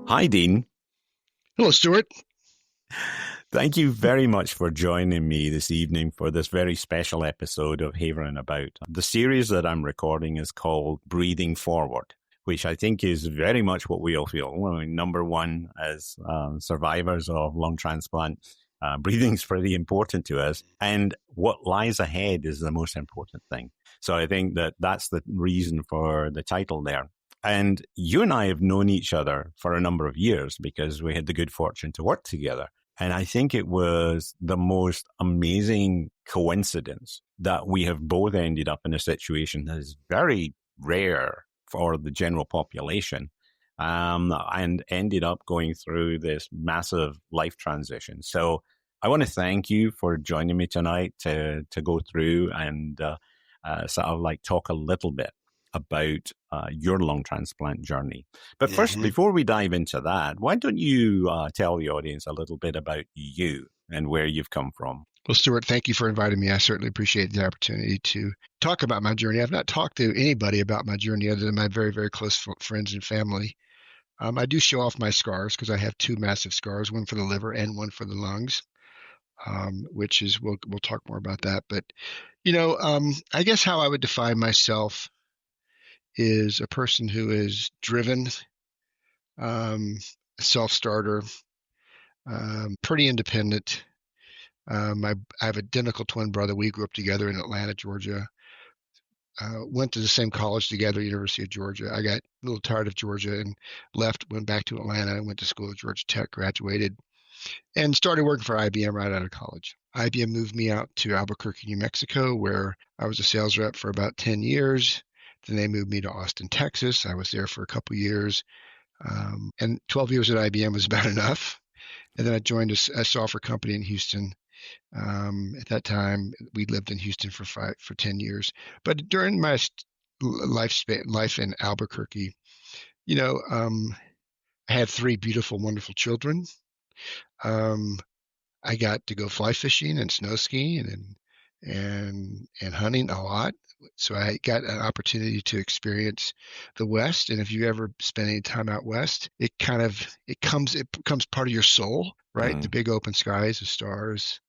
Hi, Dean. Hello, Stuart. Thank you very much for joining me this evening for this very special episode of Haverin About. The series that I'm recording is called Breathing Forward, which I think is very much what we all feel. Well, number one, as survivors of lung transplant, breathing is pretty important to us. And what lies ahead is the most important thing. So I think that that's the reason for the title there. And you and I have known each other for a number of years because we had the good fortune to work together. And I think it was the most amazing coincidence that we have both ended up in a situation that is very rare for the general population, and ended up going through this massive life transition. So I want to thank you for joining me tonight to go through and sort of like talk a little bit about your lung transplant journey. But first, before we dive into that, why don't you tell the audience a little bit about you and where you've come from? Well, Stuart, thank you for inviting me. I certainly appreciate the opportunity to talk about my journey. I've not talked to anybody about my journey other than my very, very close friends and family. I do show off my scars because I have two massive scars, one for the liver and one for the lungs, which is, we'll talk more about that. But, I guess how I would define myself is a person who is driven, self-starter, pretty independent. I have an identical twin brother. We grew up together in Atlanta, Georgia. Went to the same college together, University of Georgia. I got a little tired of Georgia and left, went back to Atlanta and went to school at Georgia Tech, graduated, and started working for IBM right out of college. IBM moved me out to Albuquerque, New Mexico, where I was a sales rep for about 10 years. Then they moved me to Austin, Texas. I was there for a couple years. And 12 years at IBM was about enough. And then I joined a software company in Houston. At that time, we lived in Houston for 10 years. But during my life in Albuquerque, I had three beautiful, wonderful children. I got to go fly fishing and snow skiing and hunting a lot. So I got an opportunity to experience the West. And if you ever spend any time out West, it becomes part of your soul, right? The big open skies, the stars,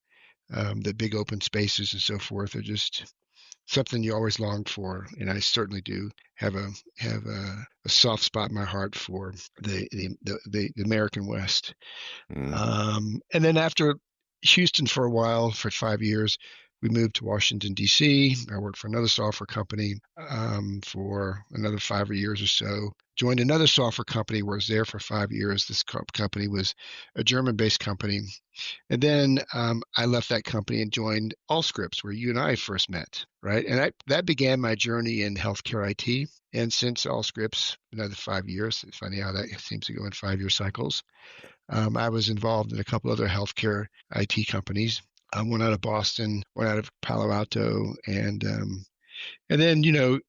the big open spaces and so forth are just something you always longed for. And I certainly do have a soft spot in my heart for the American West. And then after Houston for a while, for 5 years, we moved to Washington, D.C. I worked for another software company for another 5 years or so. Joined another software company where I was there for 5 years. This company was a German-based company. And then I left that company and joined Allscripts, where you and I first met, right? And that began my journey in healthcare IT. And since Allscripts, another 5 years, it's funny how that seems to go in 5-year cycles. I was involved in a couple other healthcare IT companies. One out of Boston, one out of Palo Alto, and then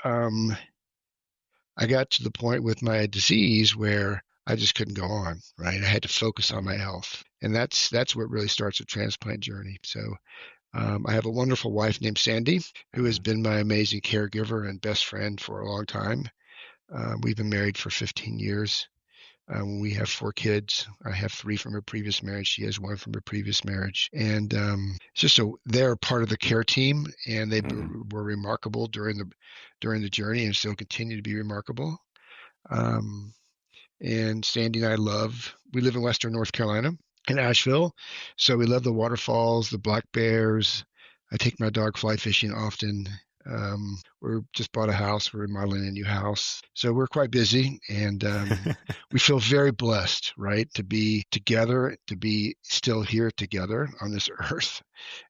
I got to the point with my disease where I just couldn't go on. Right, I had to focus on my health, and that's what really starts a transplant journey. So I have a wonderful wife named Sandy, who has been my amazing caregiver and best friend for a long time. We've been married for 15 years. We have 4 kids. I have 3 from her previous marriage. She has 1 from her previous marriage. And it's just they're part of the care team, and they were remarkable during the journey and still continue to be remarkable. And Sandy and I we live in Western North Carolina in Asheville. So we love the waterfalls, the black bears. I take my dog fly fishing often. We just bought a house. We're remodeling a new house. So we're quite busy, and we feel very blessed, right, to be together, to be still here together on this earth,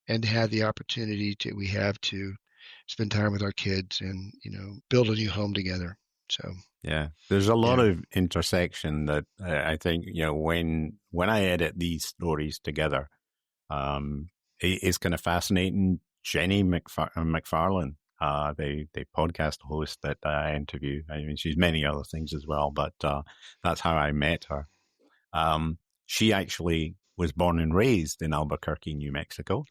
and to have the opportunity we have to spend time with our kids and, build a new home together. So yeah, there's a lot of intersection that I think, when I edit these stories together, it's kind of fascinating. Jenny McFarlane, the podcast host that I interview. I mean, she's many other things as well, but that's how I met her. She actually was born and raised in Albuquerque, New Mexico,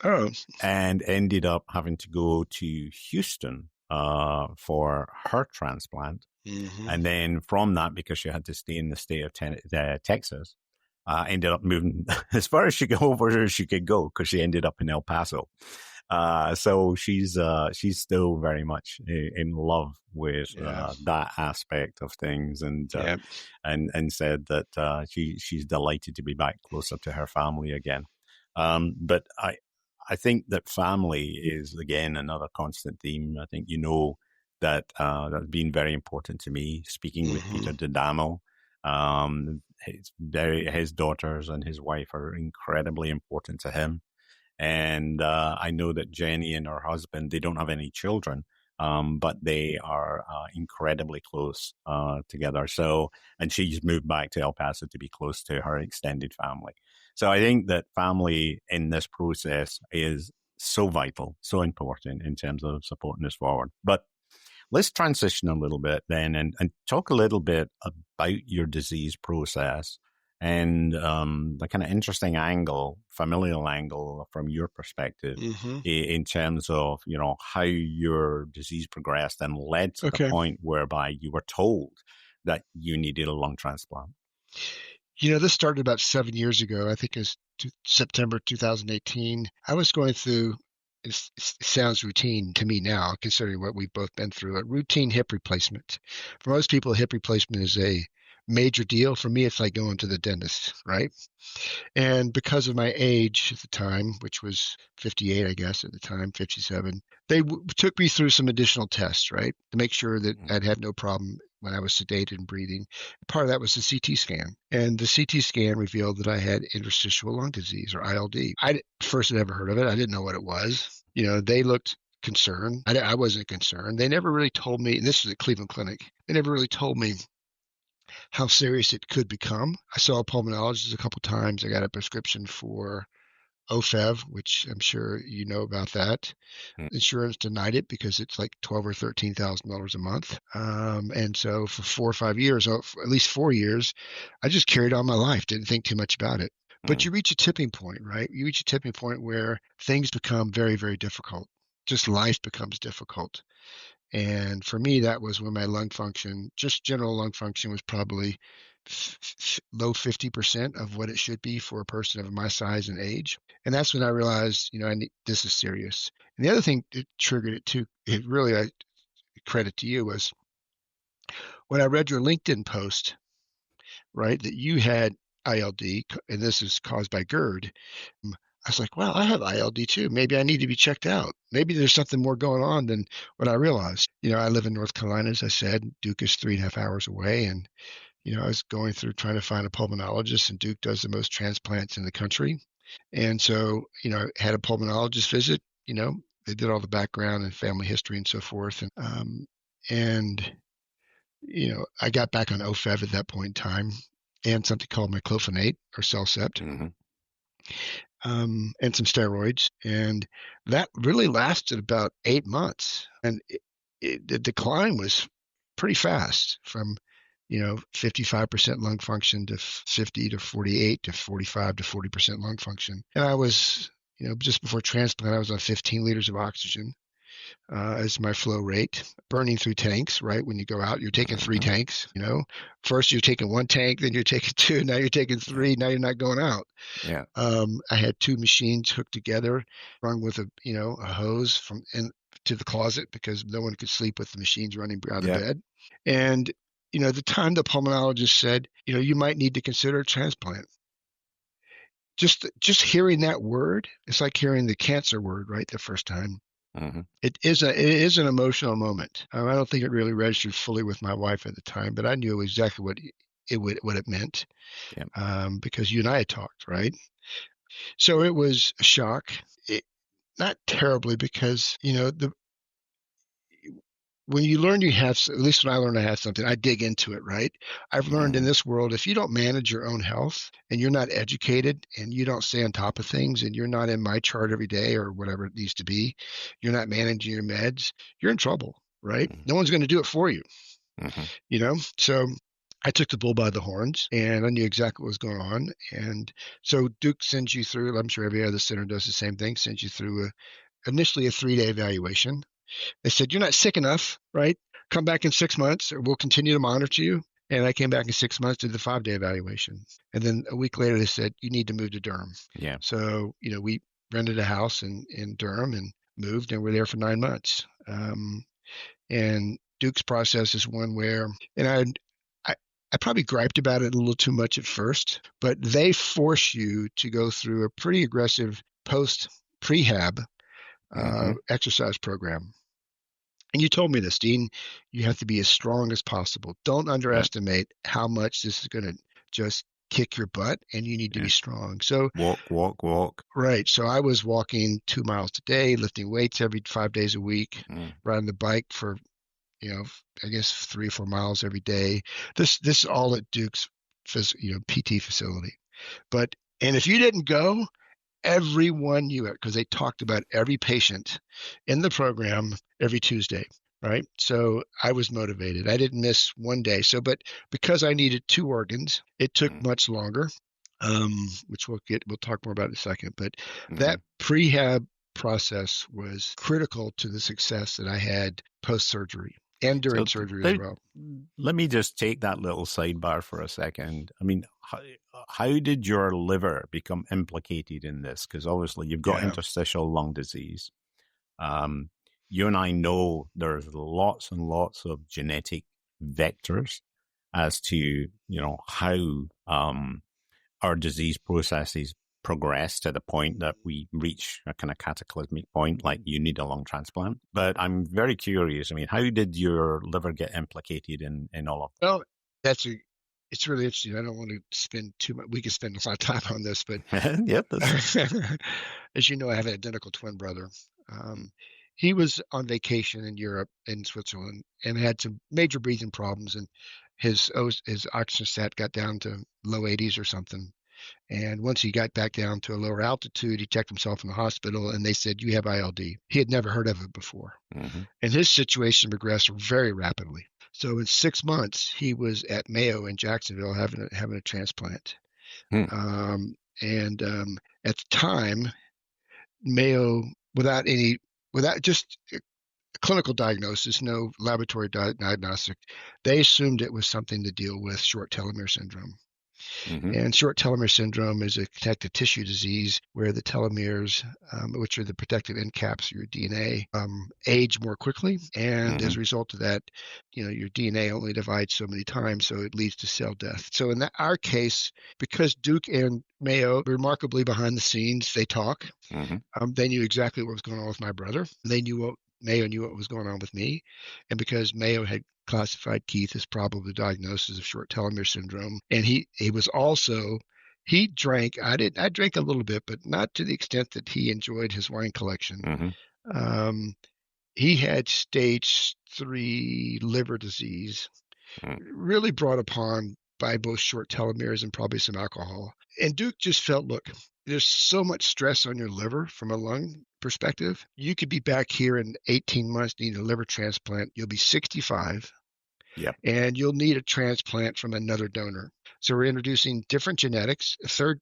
and ended up having to go to Houston for her transplant. Mm-hmm. And then from that, because she had to stay in the state of Texas, ended up moving as far as she could over as she could go because she ended up in El Paso. So she's still very much in love with Yeah. that aspect of things, Yeah. and said that she's delighted to be back closer to her family again. But I think that family is again another constant theme. I think that that's been very important to me. Speaking with Mm-hmm. Peter D'Adamo, his daughters and his wife are incredibly important to him. And I know that Jenny and her husband, they don't have any children, but they are incredibly close together. So, and she's moved back to El Paso to be close to her extended family. So I think that family in this process is so vital, so important in terms of supporting us forward. But let's transition a little bit then and talk a little bit about your disease process and the kind of interesting angle, familial angle from your perspective Mm-hmm. in terms of, how your disease progressed and led to the Okay. point whereby you were told that you needed a lung transplant. This started about 7 years ago. I think it was September 2018. I was going through, it sounds routine to me now, considering what we've both been through, a routine hip replacement. For most people, hip replacement is a major deal. For me, it's like going to the dentist, right? And because of my age at the time, which was 58, I guess, at the time, 57, they took me through some additional tests, right, to make sure that I'd have no problem when I was sedated and breathing. Part of that was the CT scan. And the CT scan revealed that I had interstitial lung disease, or ILD. I first had ever heard of it. I didn't know what it was. They looked concerned. I wasn't concerned. They never really told me, and this was at Cleveland Clinic, they never really told me how serious it could become. I saw a pulmonologist a couple times. I got a prescription for OFEV, which I'm sure you know about that. Insurance denied it because it's like $12,000 or $13,000 a month. And so for 4 or 5 years, for at least 4 years, I just carried on my life, didn't think too much about it. But you reach a tipping point, right? You reach a tipping point where things become very, very difficult. Just life becomes difficult. And for me, that was when my lung function, just general lung function, was probably low 50% of what it should be for a person of my size and age. And that's when I realized, this is serious. And the other thing that triggered it too, it really, I credit to you, was when I read your LinkedIn post, right, that you had ILD, and this is caused by GERD. I was like, wow, I have ILD too. Maybe I need to be checked out. Maybe there's something more going on than what I realized. I live in North Carolina, as I said. Duke is 3.5 hours away. And, I was going through trying to find a pulmonologist, and Duke does the most transplants in the country. And so, had a pulmonologist visit. They did all the background and family history and so forth. And I got back on OFEV at that point in time, and something called myclophenate or Cellcept. And some steroids. And that really lasted about 8 months. And the decline was pretty fast from, 55% lung function to 50 to 48 to 45 to 40% lung function. And I was, just before transplant, I was on 15 liters of oxygen as my flow rate, burning through tanks, right? When you go out, you're taking 3 tanks, First you're taking 1 tank, then you're taking 2, now you're taking 3, now you're not going out. Yeah. I had 2 machines hooked together, run with a hose from in to the closet because no one could sleep with the machines running out of bed. And, the time the pulmonologist said, you might need to consider a transplant. Just hearing that word, it's like hearing the cancer word, right, the first time. It is an emotional moment. I don't think it really registered fully with my wife at the time, but I knew exactly what it meant, because you and I had talked, right? So it was a shock. Not terribly, because when you learn you have, at least when I learned I had something, I dig into it, right? I've learned in this world, if you don't manage your own health and you're not educated and you don't stay on top of things and you're not in my chart every day or whatever it needs to be, you're not managing your meds, you're in trouble, right? No one's going to do it for you, So I took the bull by the horns, and I knew exactly what was going on. And so Duke sends you through, I'm sure every other center does the same thing, sends you through initially a 3-day evaluation. They said, you're not sick enough, right, come back in 6 months. We'll continue to monitor you. And I came back in 6 months, did the 5-day evaluation. And then a week later, they said, you need to move to Durham. Yeah. So, we rented a house in Durham and moved, and we're there for 9 months. And Duke's process is one where, and I probably griped about it a little too much at first, but they force you to go through a pretty aggressive post-prehab exercise program. And you told me this, Dean, you have to be as strong as possible. Don't underestimate how much this is going to just kick your butt, and you need to be strong. So walk. Right. So I was walking 2 miles a day, lifting weights every 5 days a week, riding the bike for, I guess 3 or 4 miles every day. This is all at Duke's, PT facility. And if you didn't go, everyone knew it because they talked about every patient in the program every Tuesday, right? So I was motivated. I didn't miss one day. But because I needed 2 organs, it took much longer, which we'll talk more about in a second. But that prehab process was critical to the success that I had post-surgery and during surgery as well. Let me just take that little sidebar for a second. I mean, how did your liver become implicated in this? Because obviously you've got interstitial lung disease. You and I know there's lots and lots of genetic vectors as to, how our disease processes progress to the point that we reach a kind of cataclysmic point, like you need a lung transplant. But I'm very curious. I mean, how did your liver get implicated in all of that? Well, it's really interesting. I don't want to spend too much. We could spend a lot of time on this, but yep. As you know, I have an identical twin brother. He was on vacation in Europe, in Switzerland, and had some major breathing problems, and his oxygen sat got down to low 80s or something. And once he got back down to a lower altitude, he checked himself in the hospital, and they said, you have ILD. He had never heard of it before. And his situation progressed very rapidly. So in 6 months, he was at Mayo in Jacksonville having a transplant. At the time, Mayo, without just a clinical diagnosis, no laboratory diagnostic, they assumed it was something to deal with short telomere syndrome. And short telomere syndrome is a connective tissue disease where the telomeres, which are the protective end caps of your DNA, age more quickly. And as a result of that, your DNA only divides so many times, so it leads to cell death. So in our case, because Duke and Mayo, remarkably behind the scenes, they talk. They knew exactly what was going on with my brother. Mayo knew what was going on with me. And because Mayo had classified Keith as probably diagnosis of short telomere syndrome, and he drank. I drank a little bit, but not to the extent that he enjoyed his wine collection. He had stage 3 liver disease, really brought upon by both short telomeres and probably some alcohol. And Duke just felt, look, there's so much stress on your liver from a lung perspective. You could be back here in 18 months needing a liver transplant. You'll be 65. And you'll need a transplant from another donor. So we're introducing different genetics, a third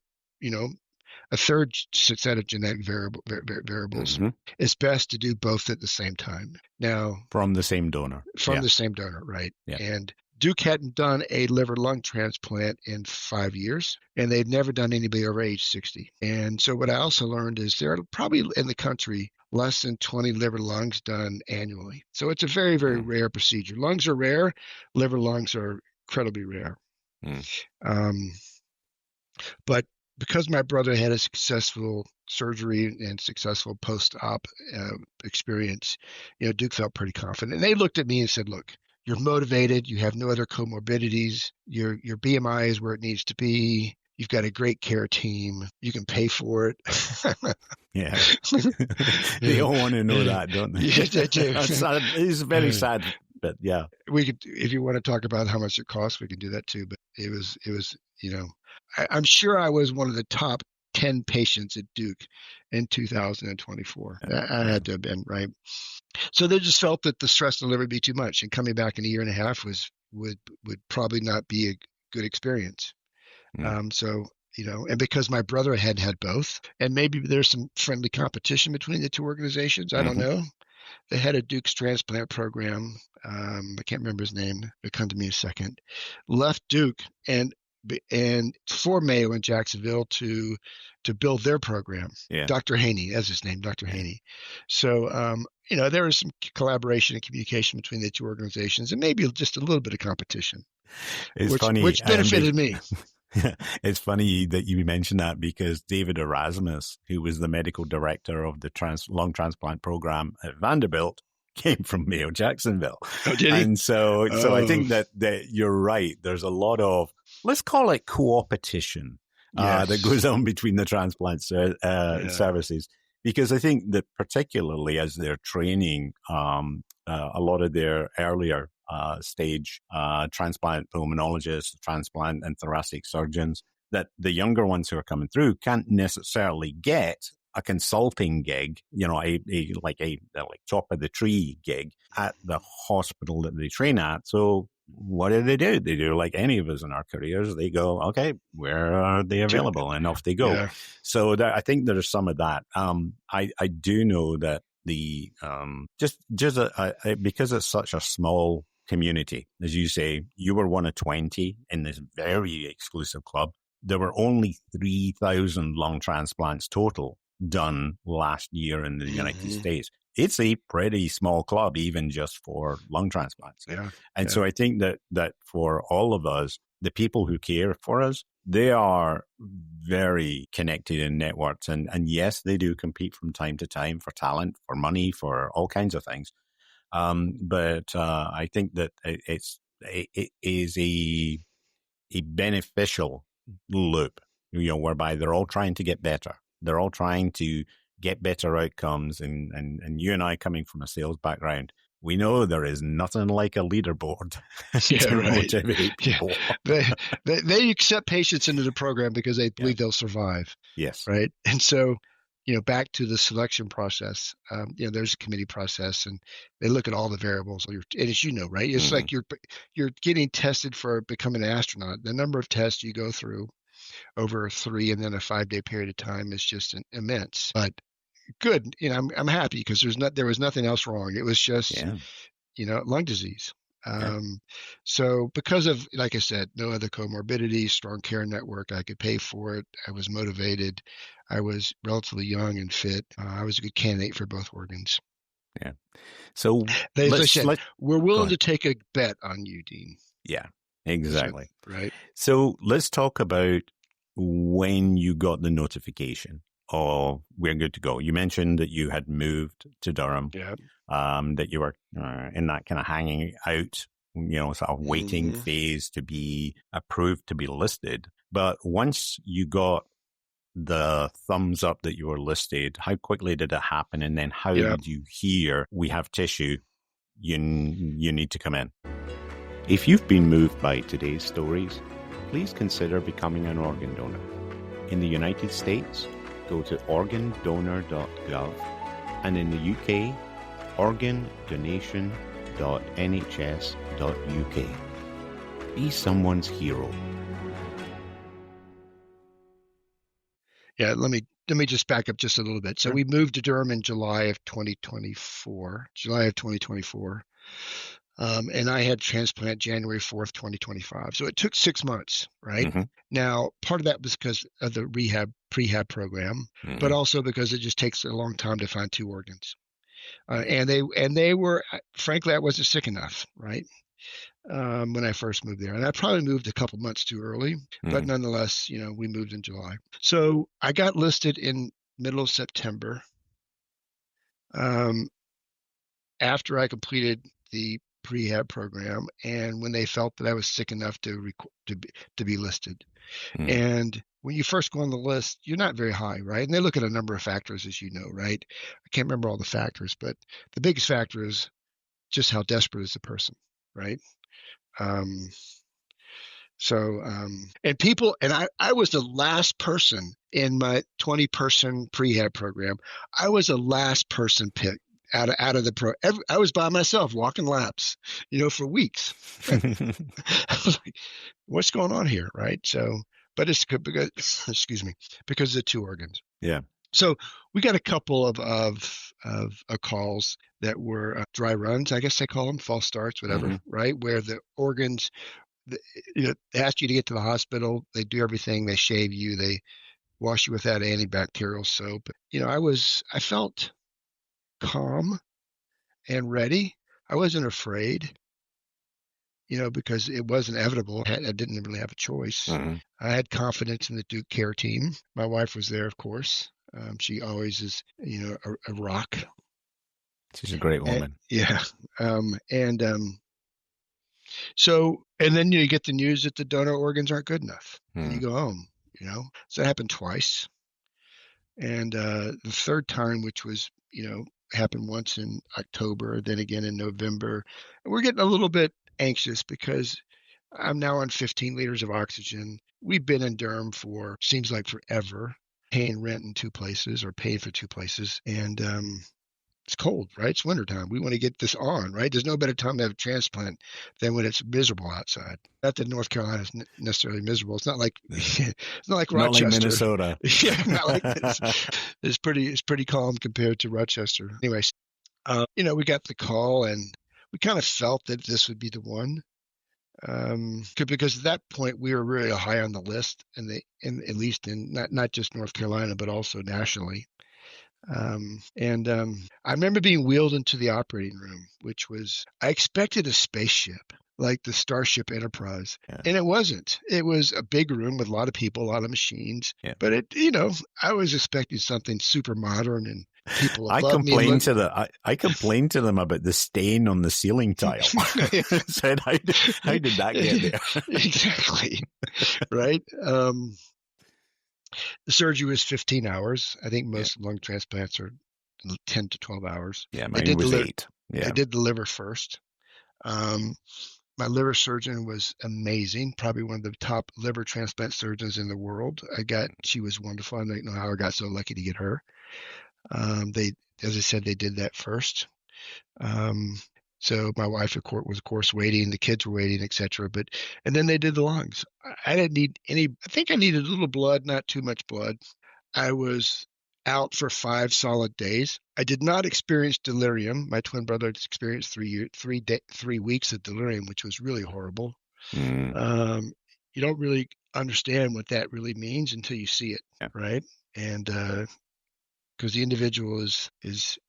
set of genetic variables. It's best to do both at the same time. Now, from the same donor. The same donor, right? And Duke hadn't done a liver-lung transplant in 5 years, and they'd never done anybody over age 60. And so what I also learned is there are probably in the country less than 20 liver lungs done annually. So it's a very, very rare procedure. Lungs are rare. Liver lungs are incredibly rare. But because my brother had a successful surgery and successful post-op experience, Duke felt pretty confident. And they looked at me and said, look, you're motivated. You have no other comorbidities. Your BMI is where it needs to be. You've got a great care team. You can pay for it. They all want to know that, don't they? Yes, they do. It's very sad, but yeah. We could, if you want to talk about how much it costs, we can do that too. But it was, I'm sure I was one of the top 10 patients at Duke in 2024. I had to have been, right? So they just felt that the stress on the liver would be too much, and coming back in a year and a half would probably not be a good experience. And because my brother had both, and maybe there's some friendly competition between the two organizations, I don't know. the head of Duke's transplant program. I can't remember his name. It'll come to me in a second. Left Duke and for Mayo in Jacksonville to build their program. Yeah. Dr. Haney, that's his name, Dr. Yeah. Haney. So, there was some collaboration and communication between the two organizations, and maybe just a little bit of competition, It's funny, which benefited me. It's funny that you mentioned that, because David Erasmus, who was the medical director of the lung transplant program at Vanderbilt, came from Mayo Jacksonville. Oh, did he? And so I think that you're right. There's a lot of, let's call it co-opetition that goes on between the transplant services. Because I think that particularly as they're training a lot of their earlier stage transplant pulmonologists, transplant and thoracic surgeons, that the younger ones who are coming through can't necessarily get a consulting gig, a top of the tree gig at the hospital that they train at. So what do? They do like any of us in our careers. They go, okay, where are they available? And off they go. Yeah. So I think there's some of that. I do know that the because it's such a small community, as you say, you were one of 20 in this very exclusive club. There were only 3,000 lung transplants total done last year in the United States. It's a pretty small club, even just for lung transplants. Yeah. And so I think that for all of us, the people who care for us, they are very connected in networks. And yes, they do compete from time to time for talent, for money, for all kinds of things. But I think that it is a beneficial loop, whereby they're all trying to get better. They're all trying to get better outcomes. And you and I, coming from a sales background, we know there is nothing like a leaderboard to motivate people. Yeah. They accept patients into the program because they believe they'll survive. Yes. Right. And so, back to the selection process, there's a committee process, and they look at all the variables. And as you know, right, it's like you're getting tested for becoming an astronaut. The number of tests you go through over a 3 and then a 5-day period of time is just immense. But good, I'm happy because there was nothing else wrong. It was just lung disease. So because of, like I said, no other comorbidities, strong care network, I could pay for it. I was motivated. I was relatively young and fit. I was a good candidate for both organs. Yeah. So we're willing to take a bet on you, Dean. Yeah, exactly. Right. So let's talk about when you got the notification of we're good to go. You mentioned that you had moved to Durham, that you were in that kind of hanging out, sort of waiting phase to be approved to be listed. But once you got the thumbs up that you were listed, how quickly did it happen? And then how did you hear, we have tissue, you need to come in? If you've been moved by today's stories, please consider becoming an organ donor. In the United States, go to organdonor.gov, and in the UK, organdonation.nhs.uk. Be someone's hero. Yeah, let me just back up just a little bit. So we moved to Durham in July of 2024. And I had transplant January 4th, 2025. So it took 6 months, right? Now, part of that was because of the prehab program, but also because it just takes a long time to find 2 organs. And they were, frankly, I wasn't sick enough, right? When I first moved there. And I probably moved a couple months too early, but nonetheless, we moved in July. So I got listed in middle of September after I completed the prehab program, and when they felt that I was sick enough to be listed. And when you first go on the list, you're not very high, right? And they look at a number of factors, as you know, right? I can't remember all the factors, but the biggest factor is just how desperate is the person, right? And I was the last person in my 20-person prehab program. I was the last person picked out of the pro. I was by myself walking laps, for weeks. I was like, what's going on here, right? So, but it's because, because of the 2 organs. Yeah. So we got a couple of calls that were dry runs, I guess they call them, false starts, whatever, right? Where the organs, they ask you to get to the hospital. They do everything. They shave you. They wash you with that antibacterial soap. I felt calm and ready. I wasn't afraid, because it was inevitable. I didn't really have a choice. I had confidence in the Duke care team. My wife was there, of course. She always is, a rock. She's a great woman. Yeah. And then you get the news that the donor organs aren't good enough, and you go home. So that happened twice. And the third time, which was, happened once in October, then again in November. And we're getting a little bit anxious because I'm now on 15 liters of oxygen. We've been in Durham for, seems like forever, paying rent in two places or paying for two places. And it's cold, right? It's wintertime. We want to get this on, right? There's no better time to have a transplant than when it's miserable outside. Not that North Carolina is necessarily miserable. It's not like it's not like Rochester, not like Minnesota. Yeah, not like this. It's pretty calm compared to Rochester. Anyways, we got the call and we kind of felt that this would be the one. Because at that point we were really high on the list, and at least in not just North Carolina but also nationally. I remember being wheeled into the operating room, which was, I expected a spaceship like the Starship Enterprise, and it wasn't. It was a big room with a lot of people, a lot of machines, but I was expecting something super modern and people above me. I complained to them about the stain on the ceiling tile. Said, how did that get there? Exactly. Right. The surgery was 15 hours. I think most lung transplants are 10 to 12 hours. Yeah, mine was 8. Yeah. They did the liver first. My liver surgeon was amazing, probably one of the top liver transplant surgeons in the world. She was wonderful. I don't know how I got so lucky to get her. As I said, they did that first. So my wife, was of course waiting, the kids were waiting, etc. And then they did the lungs. I didn't need I think I needed a little blood, not too much blood. I was out for 5 solid days. I did not experience delirium. My twin brother experienced 3 weeks of delirium, which was really horrible. You don't really understand what that really means until you see it, right? And because the individual is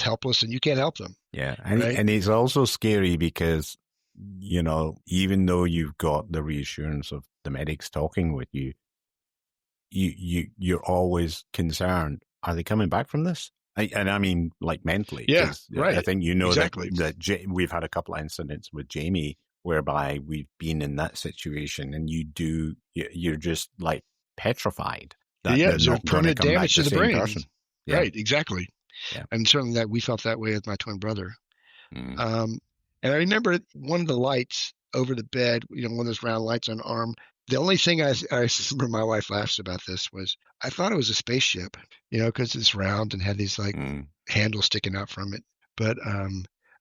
helpless and you can't help them. Yeah. And it's also scary because, even though you've got the reassurance of the medics talking with you, you're always concerned. Are they coming back from this? I mean, like mentally. Yeah, right. I think exactly. that we've had a couple of incidents with Jamie whereby we've been in that situation, and you're just like petrified. So permanent damage to the brain. Yeah. Right, exactly. Yeah. And certainly that we felt that way with my twin brother. And I remember one of the lights over the bed, one of those round lights on the arm. The only thing I remember, my wife laughs about this, was I thought it was a spaceship, because it's round and had these like handles sticking out from it. But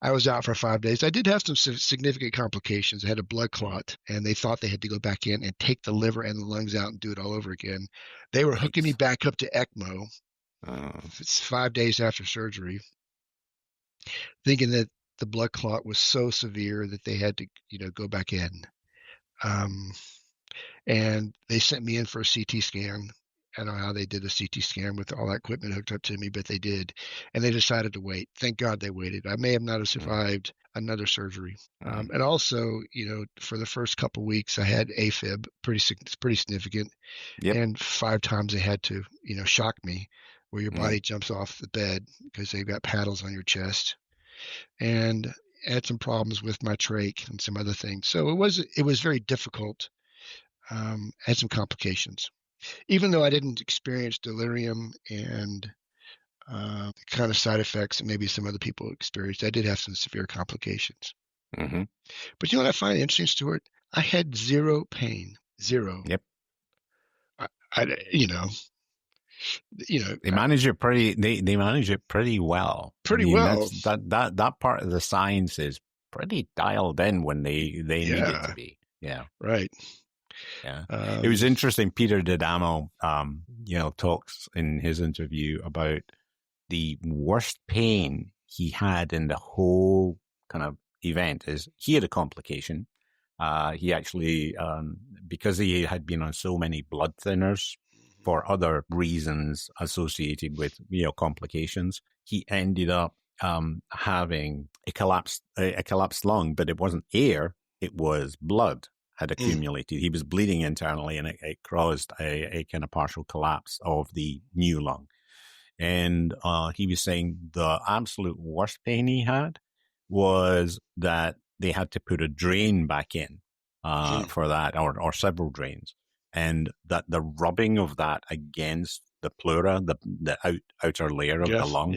I was out for 5 days. I did have some significant complications. I had a blood clot, and they thought they had to go back in and take the liver and the lungs out and do it all over again. They were hooking me back up to ECMO. It's 5 days after surgery, thinking that the blood clot was so severe that they had to, go back in. And they sent me in for a CT scan. I don't know how they did a CT scan with all that equipment hooked up to me, but they did. And they decided to wait. Thank God they waited. I may have not have survived another surgery. And also, for the first couple of weeks, I had AFib, pretty significant. Yep. And 5 times they had to, shock me, where your body jumps off the bed because they've got paddles on your chest. And I had some problems with my trach and some other things. So it was very difficult. Had some complications. Even though I didn't experience delirium and kind of side effects that maybe some other people experienced, I did have some severe complications. But what I find interesting, Stuart? I had zero pain. Zero. Yep. They manage it pretty. They manage it pretty well. Well. That part of the science is pretty dialed in when they need it to be. Yeah. Right. Yeah. It was interesting. Peter D'Adamo talks in his interview about the worst pain he had in the whole kind of event is he had a complication. He actually, because he had been on so many blood thinners for other reasons associated with complications, he ended up having a collapsed lung, but it wasn't air; it was blood had accumulated. He was bleeding internally, and it caused a kind of partial collapse of the new lung. And he was saying the absolute worst pain he had was that they had to put a drain back in for that, or several drains, and that the rubbing of that against the pleura, the outer layer of the lung,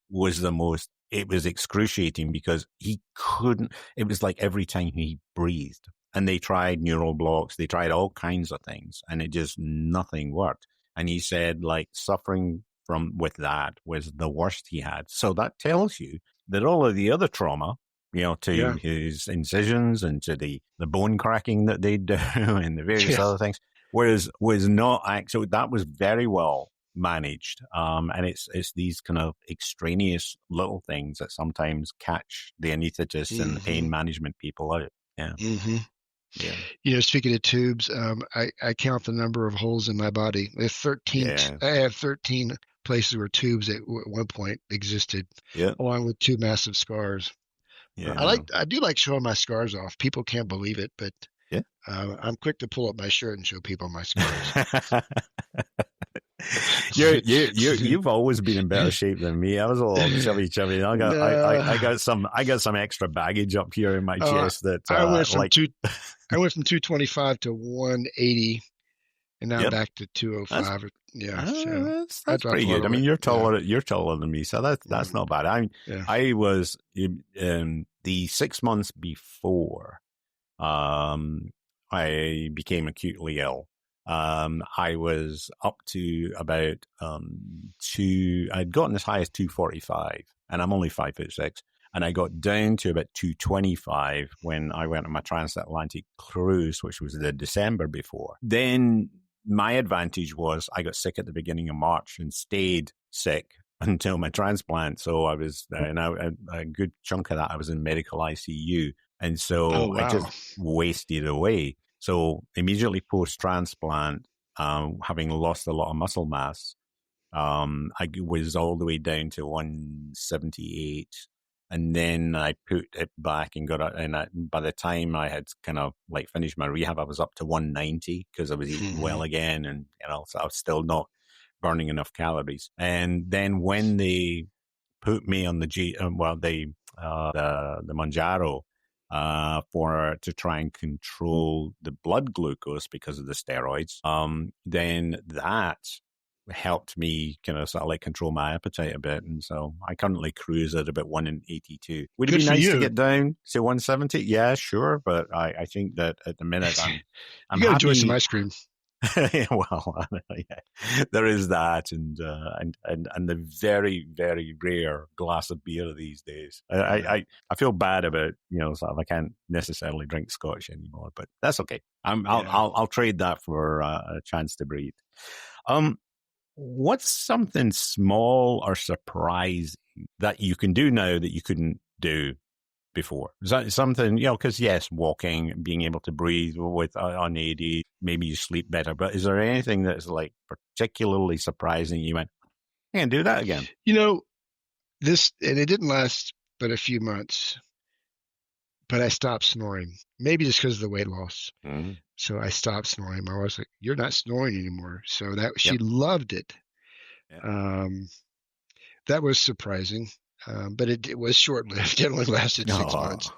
was the most. It was excruciating because he couldn't. It was like every time he breathed, and they tried neural blocks, they tried all kinds of things, and it just nothing worked. And he said, like, suffering from with that was the worst he had. So that tells you that all of the other trauma, to his incisions and to the bone cracking that they do and the various other things, was not actually, that was very well managed. And it's these kind of extraneous little things that sometimes catch the anesthetists and the pain management people out. Yeah. Yeah. Speaking of tubes, I count the number of holes in my body. I have 13. Yeah. I have 13 places where tubes at one point existed, along with 2 massive scars. Yeah. I do like showing my scars off. People can't believe it, but I'm quick to pull up my shirt and show people my scars. You've always been in better shape than me. I was a little chubby. I got some extra baggage up here in my chest that I went from 225 to 180, and now back to 205. That's pretty good. I mean, you're taller than me, so that's not bad. I was the 6 months before I became acutely ill. I was up to about I'd gotten as high as 245, and I'm only 5'6", and I got down to about 225 when I went on my transatlantic cruise, which was the December before. Then my advantage was I got sick at the beginning of March and stayed sick until my transplant. So I was, a good chunk of that, I was in medical ICU. And so I just wasted away. So immediately post-transplant, having lost a lot of muscle mass, I was all the way down to 178. And then I put it back and by the time I had kind of like finished my rehab, I was up to 190 because I was eating well again. And, so I was still not burning enough calories. And then when they put me on the Mounjaro, to try and control the blood glucose because of the steroids, then that helped me kind of sort of like control my appetite a bit. And so I currently cruise at about 182. Would it be nice to get down to 170? Yeah, sure. But I think that at the minute I'm you gotta happy. Enjoy some ice cream. Well, there is that, and the very, very rare glass of beer these days. I feel bad about sort of I can't necessarily drink Scotch anymore, but that's okay. I'll trade that for a chance to breathe. What's something small or surprising that you can do now that you couldn't do before? Is that something, because yes, walking, being able to breathe with unaided, maybe you sleep better, but is there anything that's like particularly surprising you went, I can do that again? And it didn't last but a few months, but I stopped snoring, maybe just because of the weight loss. Mm-hmm. So I stopped snoring. My wife was like, you're not snoring anymore. So she loved it. Yeah. That was surprising. But it was short-lived. It only lasted 6 months.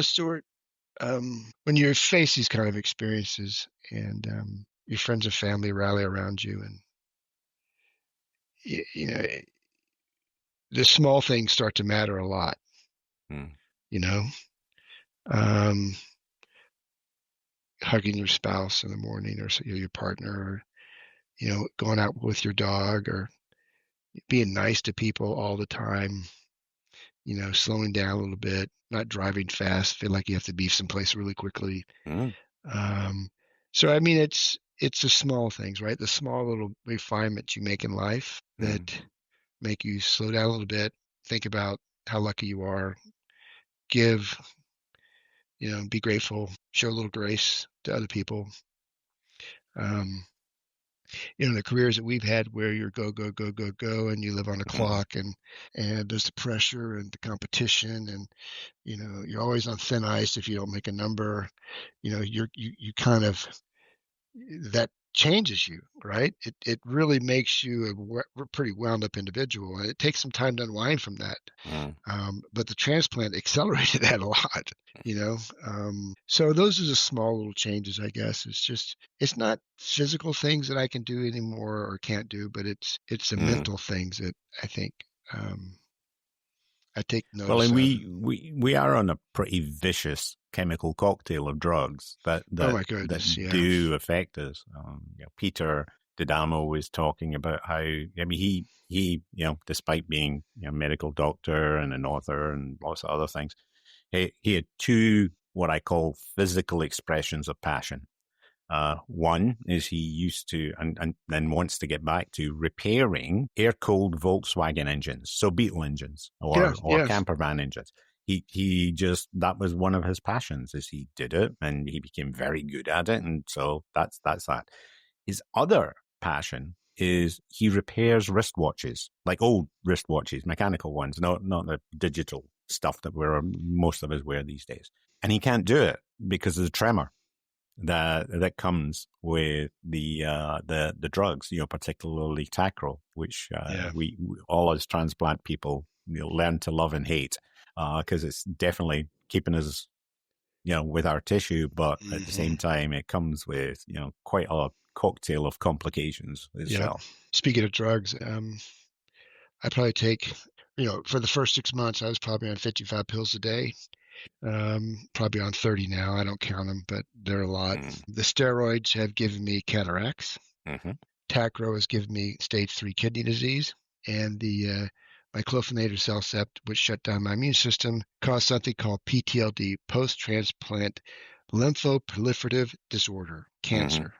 Stuart, when you face these kind of experiences and your friends and family rally around you, and the small things start to matter a lot. Hugging your spouse in the morning, or your partner, or going out with your dog, or being nice to people all the time, slowing down a little bit, not driving fast, feel like you have to be someplace really quickly. So I mean, it's the small things, right? The small little refinements you make in life Mm, that make you slow down a little bit, think about how lucky you are, give, be grateful, show a little grace to other people. Um, the careers that we've had where you're go, go, go, go, go, and you live on a mm, clock and there's the pressure and the competition and, you're always on thin ice if you don't make a number, you kind of, that changes you, right? It really makes you a pretty wound up individual, and it takes some time to unwind from that. mm, But the transplant accelerated that a lot, you know. So those are the small little changes, I guess. It's not physical things that I can do anymore or can't do, but it's the mm. mental things that I think um, I take Well, notice and of. we are on a pretty vicious chemical cocktail of drugs that Oh that my that goodness, yeah, do affect us. Peter Didamo was talking about how, I mean, despite being a medical doctor and an author and lots of other things, he had two what I call physical expressions of passion. One is he used to and then wants to get back to repairing air cooled Volkswagen engines, so Beetle engines yeah, or yeah, camper van engines. He just, that was one of his passions, is he did it and he became very good at it, and so that's that. His other passion is he repairs wristwatches, like old wristwatches, mechanical ones, not the digital stuff that most of us wear these days. And he can't do it because of the tremor that comes with the drugs, particularly Tacro, which yeah. we all as transplant people learn to love and hate, because it's definitely keeping us with our tissue, but at the Hmm. same time it comes with quite a cocktail of complications as Yeah. well. Speaking of drugs, I probably take, for the first 6 months, I was probably on 55 pills a day. Probably on 30 now. I don't count them, but they're a lot. Mm, The steroids have given me cataracts. mm-hmm, Tacro has given me stage 3 kidney disease. And the myclophenate or Cellcept, which shut down my immune system, caused something called PTLD, post-transplant lymphoproliferative disorder, mm-hmm, cancer,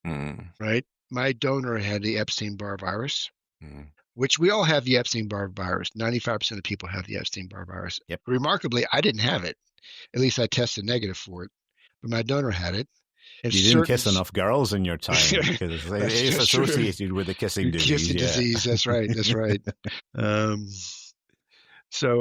mm, right? My donor had the Epstein-Barr virus, mm. which we all have the Epstein-Barr virus. 95% of people have the Epstein-Barr virus. Yep. Remarkably, I didn't have it. At least I tested negative for it, but my donor had it. And You didn't certain, kiss enough girls in your time because it's that's true. associated with the kissing disease. Kissing Yeah. disease. That's right. That's right. Um, so,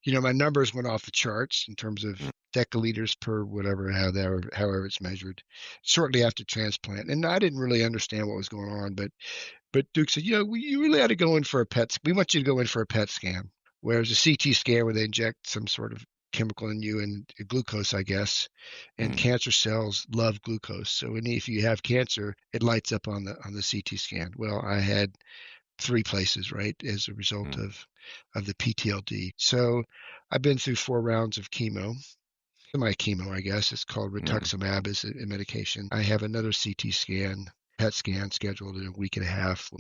my numbers went off the charts in terms of deciliters per whatever, however it's measured, shortly after transplant. And I didn't really understand what was going on, but Duke said, you really ought to go in for a PET. We want you to go in for a PET scan, whereas a CT scan where they inject some sort of chemical in you and glucose, I guess. And Mm, cancer cells love glucose, so if you have cancer, it lights up on the CT scan. Well, I had three places, right, as a result mm, of the PTLD. So I've been through 4 rounds of chemo. My chemo, I guess, it's called mm, rituximab, is a medication. I have another CT scan, PET scan scheduled in a week and a half.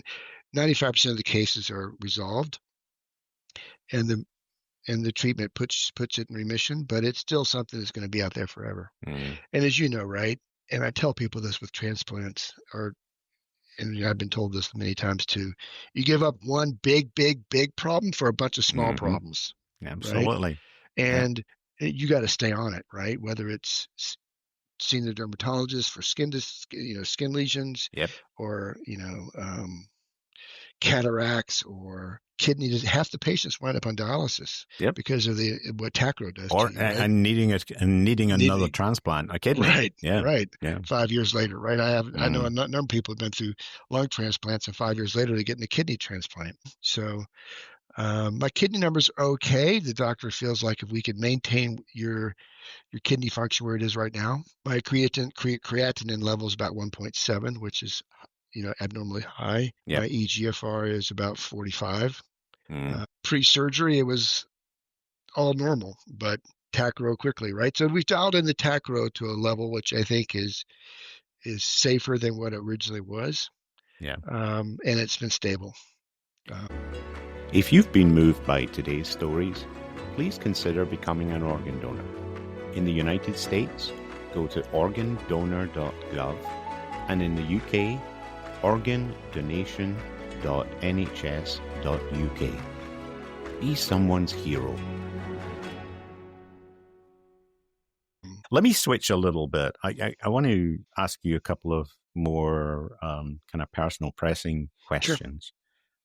95% of the cases are resolved, and the treatment puts it in remission, but it's still something that's going to be out there forever. mm, And as you know, right, and I tell people this with transplants, and I've been told this many times too, you give up one big, big, big problem for a bunch of small mm-hmm. problems, right? Absolutely. Yep. And you got to stay on it, right? Whether it's seeing the dermatologist for skin lesions, Yep. or cataracts or kidney disease. Half the patients wind up on dialysis Yep. because of what Tacro does to Or you, right? and needing another Need, transplant, a kidney. right, Yeah. right. Yeah. 5 years later, right? I know a Mm, number of people have been through lung transplants, and 5 years later they're getting a kidney transplant. So my kidney numbers are okay. The doctor feels like if we could maintain your kidney function where it is right now, my creatinine level is about 1.7, which is abnormally high. yep. My eGFR is about 45. Mm, Pre-surgery, it was all normal, but Tacro quickly, right? So we've dialed in the Tacro to a level which I think is safer than what it originally was, yeah. and it's been stable. Uh, If you've been moved by today's stories, please consider becoming an organ donor. In the United States, go to organdonor.gov, and in the UK, organdonation.nhs.uk. Be someone's hero. Let me switch a little bit. I want to ask you a couple of more kind of personal pressing questions.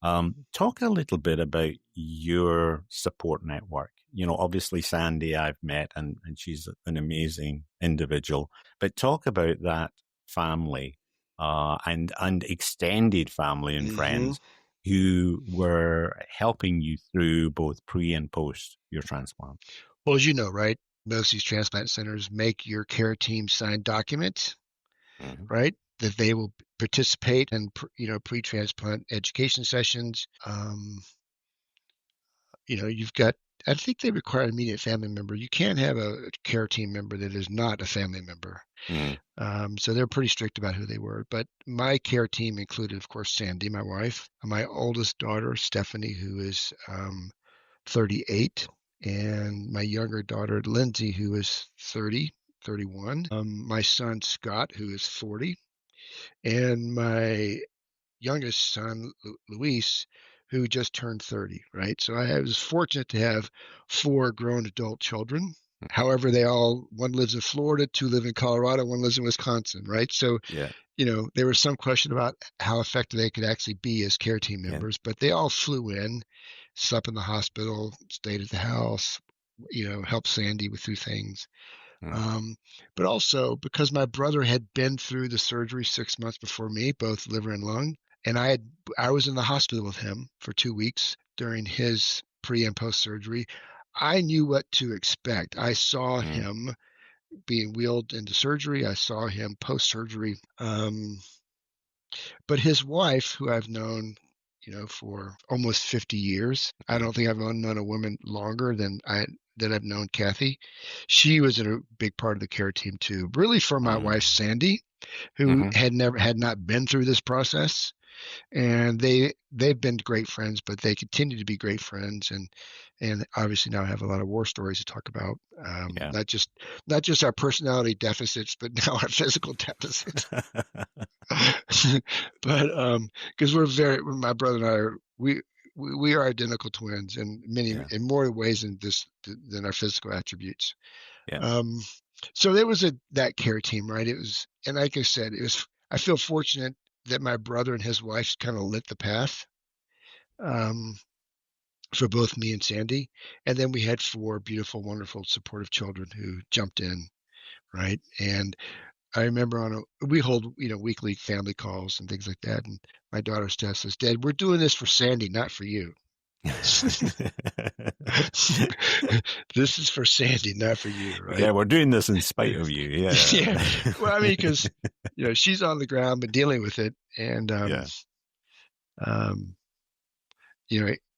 Sure. Talk a little bit about your support network. Obviously Sandy I've met and she's an amazing individual, but talk about that family and extended family and friends who were helping you through both pre and post your transplant. Well, as you know, right, most of these transplant centers make your care team sign documents, right, that they will participate in, pre-transplant education sessions. You've got, I think they require an immediate family member. You can't have a care team member that is not a family member. So they're pretty strict about who they were. But my care team included, of course, Sandy, my wife, my oldest daughter, Stephanie, who is 38, and my younger daughter, Lindsay, who is 31, my son, Scott, who is 40, and my youngest son, Luis, who just turned 30, right? So I was fortunate to have 4 grown adult children. However, one lives in Florida, 2 live in Colorado, 1 lives in Wisconsin, right? So, there was some question about how effective they could actually be as care team members, but they all flew in, slept in the hospital, stayed at the house, helped Sandy through things. But also because my brother had been through the surgery 6 months before me, both liver and lung, and I was in the hospital with him for 2 weeks during his pre and post surgery. I knew what to expect. I saw him being wheeled into surgery. I saw him post surgery. But his wife, who I've known, for almost 50 years, I don't think I've known a woman longer than I've known Kathy. She was a big part of the care team too, really for my wife, Sandy, who had not been through this process. And they've been great friends, but they continue to be great friends, and obviously now have a lot of war stories to talk about. Not just our personality deficits, but now our physical deficits. But because my brother and I we are identical twins in in more ways than our physical attributes. So there was that care team, right? It was, and like I said, I feel fortunate that my brother and his wife kind of lit the path for both me and Sandy. And then we had 4 beautiful, wonderful, supportive children who jumped in, right? And I remember we hold, weekly family calls and things like that. And my daughter Steph says, "Dad, we're doing this for Sandy, not for you." This is for Sandy, not for you, right? Yeah, we're doing this in spite of you. Yeah. Yeah. Well, I mean, because she's on the ground but dealing with it, and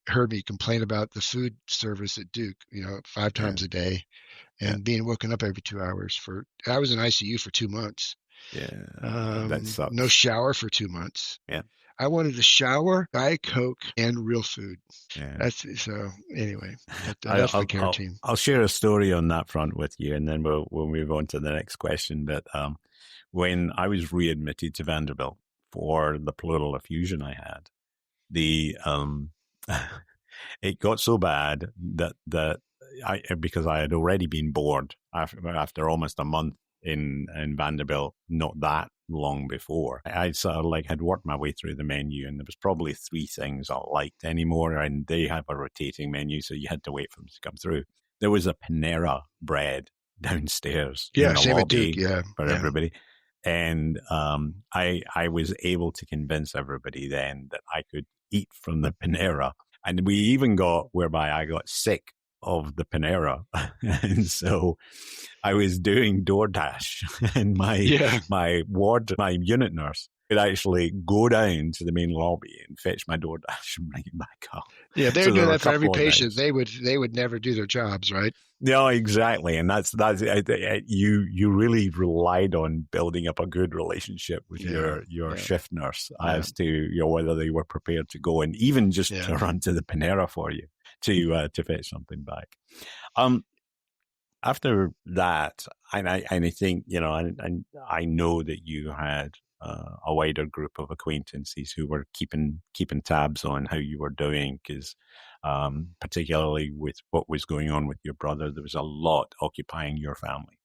heard me complain about the food service at Duke, 5 times a day, and being woken up every 2 hours. I was in ICU for 2 months. That sucks. No shower for 2 months. I wanted a shower, Diet Coke, and real food. So anyway, that's my care team. I'll share a story on that front with you, and then we'll move on to the next question. But when I was readmitted to Vanderbilt for the pleural effusion I had, it got so bad that because I had already been bored after almost a month in Vanderbilt, not that long before, I sort of had worked my way through the menu, and there was probably 3 things I liked anymore, and they have a rotating menu, so you had to wait for them to come through. There was a Panera bread downstairs in the lobby for everybody. And I was able to convince everybody then that I could eat from the Panera. And we even got whereby I got sick of the Panera. And so I was doing DoorDash, and my unit nurse could actually go down to the main lobby and fetch my DoorDash and bring it back up. Yeah, they would do that for every patient. They would never do their jobs, right? No, exactly. And that's you really relied on building up a good relationship with your shift nurse as to whether they were prepared to go and even just to run to the Panera for you to fetch something back. after that, and I think, and I know that you had a wider group of acquaintances who were keeping tabs on how you were doing, because particularly with what was going on with your brother, there was a lot occupying your family.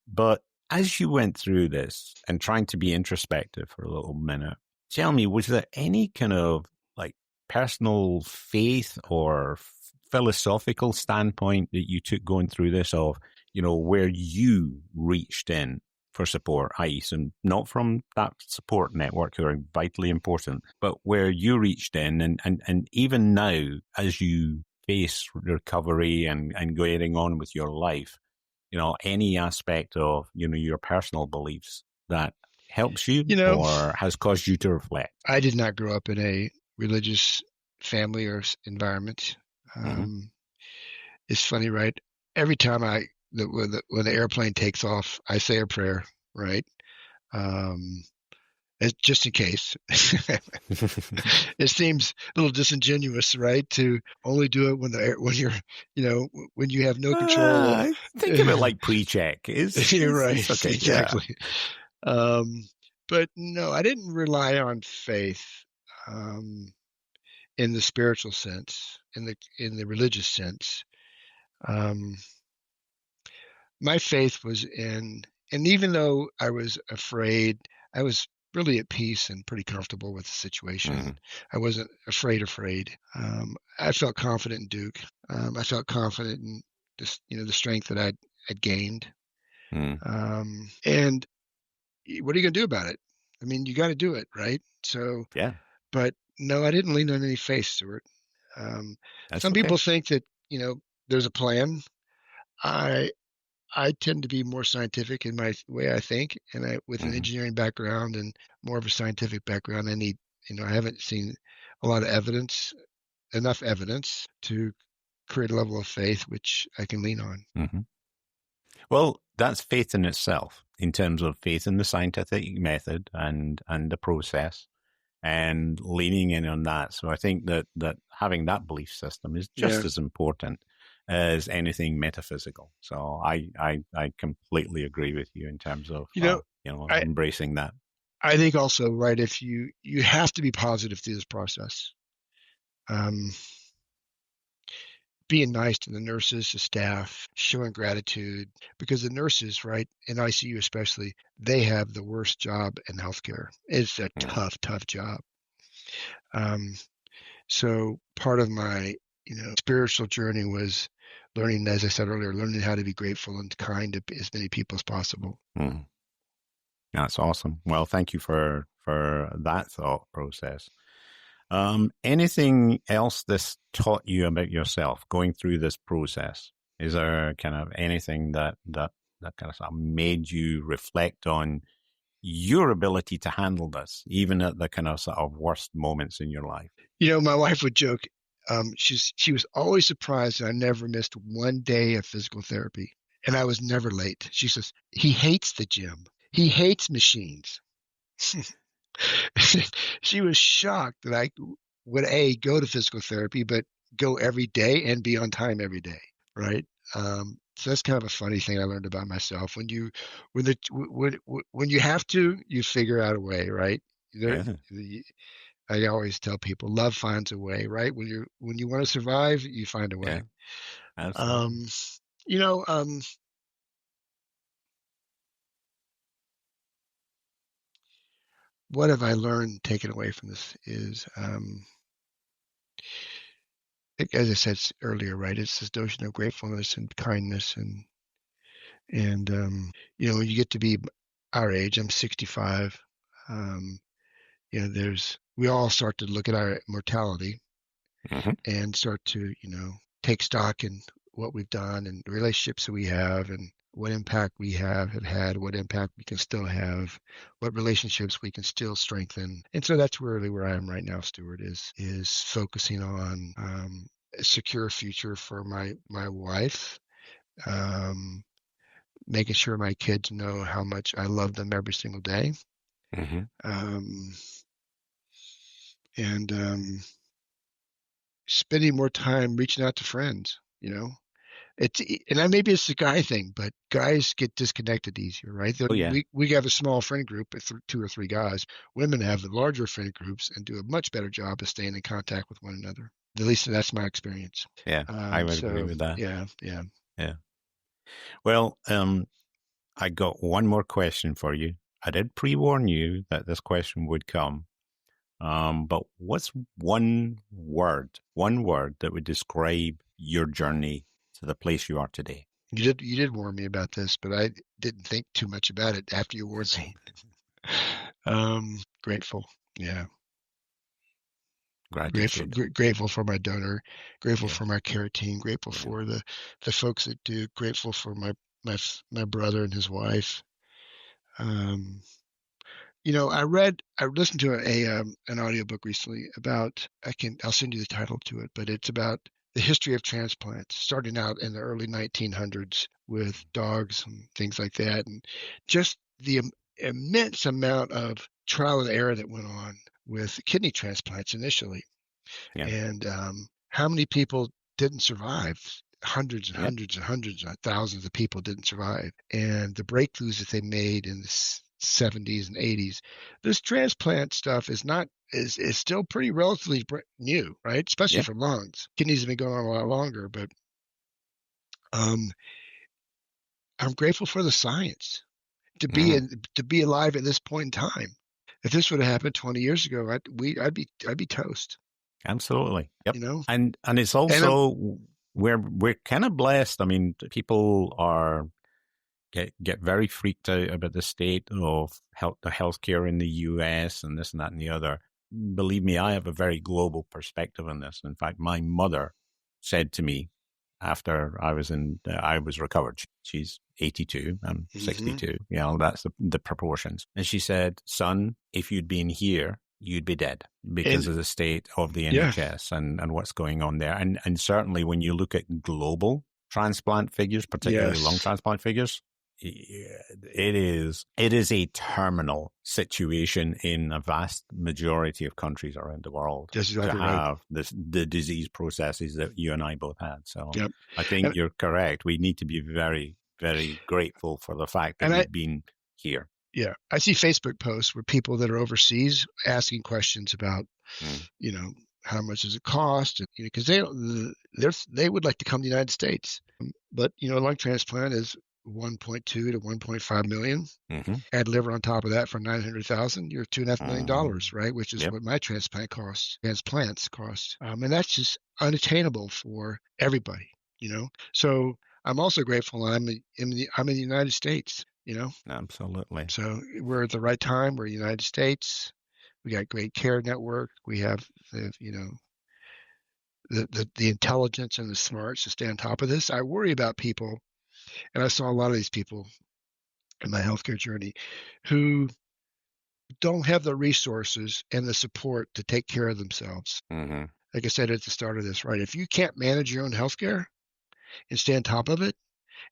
But as you went through this and trying to be introspective for a little minute, tell me, was there any kind of like personal faith or philosophical standpoint that you took going through this of, where you reached in for support, i.e., some, not from that support network who are vitally important, but where you reached in and even now as you face recovery and going on with your life, any aspect of, your personal beliefs that helps you You know, or has caused you to reflect? I did not grow up in a religious family or environment. Mm-hmm. Um, it's funny, right? Every time when the airplane takes off, I say a prayer, right? Um, just in case. It seems a little disingenuous, right, to only do it when you're, when you have no control. Think of it like pre-check. You're It's right, okay. Yeah. exactly. Um, but no, I didn't rely on faith um, in the spiritual sense, in the religious sense. Um, my faith was and even though I was afraid, I was really at peace and pretty comfortable with the situation. Mm-hmm. I wasn't afraid. I felt confident in Duke. I felt confident in this, the strength that I'd gained. Mm-hmm. And what are you going to do about it? I mean, you got to do it, right? So, Yeah, but no, I didn't lean on any faith, Stuart. Um, that's some people okay. think that, there's a plan. I I tend to be more scientific in my way I think, and with an Mm-hmm. engineering background and more of a scientific background, I haven't seen a lot of evidence, enough evidence to create a level of faith which I can lean on. Mm-hmm. Well, that's faith in itself, in terms of faith in the scientific method and the process, and leaning in on that. So I think that having that belief system is Yeah, just as important as anything metaphysical. So I completely agree with you in terms of you know, I embracing that. I think also right if you have to be positive through this process. Um, Being nice to the nurses, the staff, showing gratitude, because the nurses, right, in ICU especially, they have the worst job in healthcare. It's a Mm, tough job. Um, so part of my, spiritual journey was learning, as I said earlier, learning how to be grateful and kind to as many people as possible. mm. That's awesome. Well, thank you for that thought process. Anything else this taught you about yourself going through this process? Is there kind of anything that kind of, sort of made you reflect on your ability to handle this, even at the kind of sort of worst moments in your life? My wife would joke. She was always surprised that I never missed one day of physical therapy, and I was never late. She says he hates the gym. He hates machines. She was shocked that I would go to physical therapy, but go every day and be on time every day, right? So that's kind of a funny thing I learned about myself. When you have to, you figure out a way, right? There, Yeah, I always tell people, love finds a way, right? When you want to survive, you find a way. yeah, absolutely. Um, you know, what have I learned taken away from this is, as I said earlier, right? It's this notion of gratefulness and kindness, and when you get to be our age, I'm 65. Um, we all start to look at our mortality Hmm. and start to, take stock in what we've done and the relationships that we have and what impact we have had, what impact we can still have, what relationships we can still strengthen. And so that's really where I am right now, Stuart, is focusing on a secure future for my wife, um, making sure my kids know how much I love them every single day, Hmm. um, and spending more time reaching out to friends, And maybe it's a guy thing, but guys get disconnected easier, right? Oh, yeah. We have a small friend group of 2 or 3 guys. Women have larger friend groups and do a much better job of staying in contact with one another. At least that's my experience. Yeah, I would agree with that. Yeah, yeah. Yeah. Well, I got one more question for you. I did pre-warn you that this question would come. But what's one word that would describe your journey to the place you are today? You did warn me about this, but I didn't think too much about it after you warned me. Grateful. Yeah. Gratitude. Grateful for my donor, grateful Yeah. for my care team, grateful for the folks that do, grateful for my brother and his wife. I listened to an audiobook recently about, I'll send you the title to it, but it's about the history of transplants, starting out in the early 1900s with dogs and things like that, and just the immense amount of trial and error that went on with kidney transplants initially, and how many people didn't survive. Hundreds and hundreds and hundreds of thousands of people didn't survive, and the breakthroughs that they made in the 70s and 80s. This transplant stuff is still pretty relatively new, right? Especially for lungs. Kidneys have been going on a lot longer, but I'm grateful for the science to be alive at this point in time. If this would have happened 20 years ago, I'd be toast. Absolutely. Yep. You know, and it's also we're kind of blessed. I mean, people get very freaked out about the state of the healthcare in the US and this and that and the other. Believe me, I have a very global perspective on this. In fact, my mother said to me after I was recovered. She's 82, I'm 62. You know, that's the proportions. And she said, "Son, if you'd been here, you'd be dead because of the state of the NHS and what's going on there." And certainly when you look at global transplant figures, particularly lung transplant figures, it is a terminal situation in a vast majority of countries around the world to have the disease processes that you and I both had. So I think you're correct. We need to be very, very grateful for the fact that we've been here. Yeah. I see Facebook posts where people that are overseas asking questions about, how much does it cost? Because they would like to come to the United States. But, lung transplant is 1.2 to 1.5 million. Add liver on top of that for 900,000. You're $2.5 million, right? Which is what my transplants cost. And that's just unattainable for everybody, So I'm also grateful I'm in the United States, Absolutely. So we're at the right time. We're in the United States. We got great care network. We have the intelligence and the smarts to stay on top of this. I worry about people. And I saw a lot of these people in my healthcare journey who don't have the resources and the support to take care of themselves. Like I said at the start of this, right? If you can't manage your own healthcare and stay on top of it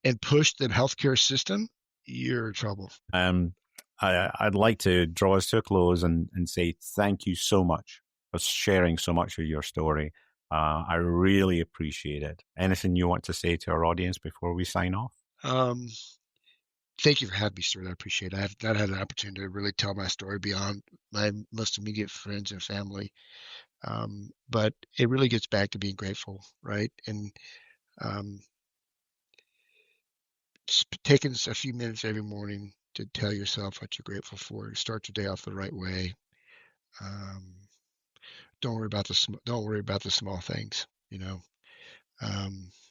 and push the healthcare system, you're in trouble. I'd like to draw us to a close and say thank you so much for sharing so much of your story. I really appreciate it. Anything you want to say to our audience before we sign off? Thank you for having me, Stuart. I appreciate it. I have not had an opportunity to really tell my story beyond my most immediate friends and family. But it really gets back to being grateful, right? And taking a few minutes every morning to tell yourself what you're grateful for. Start your day off the right way. Don't worry about the small things,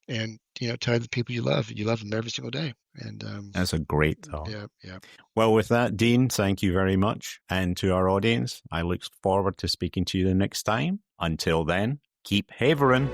and tell the people you love them every single day. And that's a great thought. Yeah. Well, with that, Dean, thank you very much. And to our audience, I look forward to speaking to you the next time. Until then, keep havering.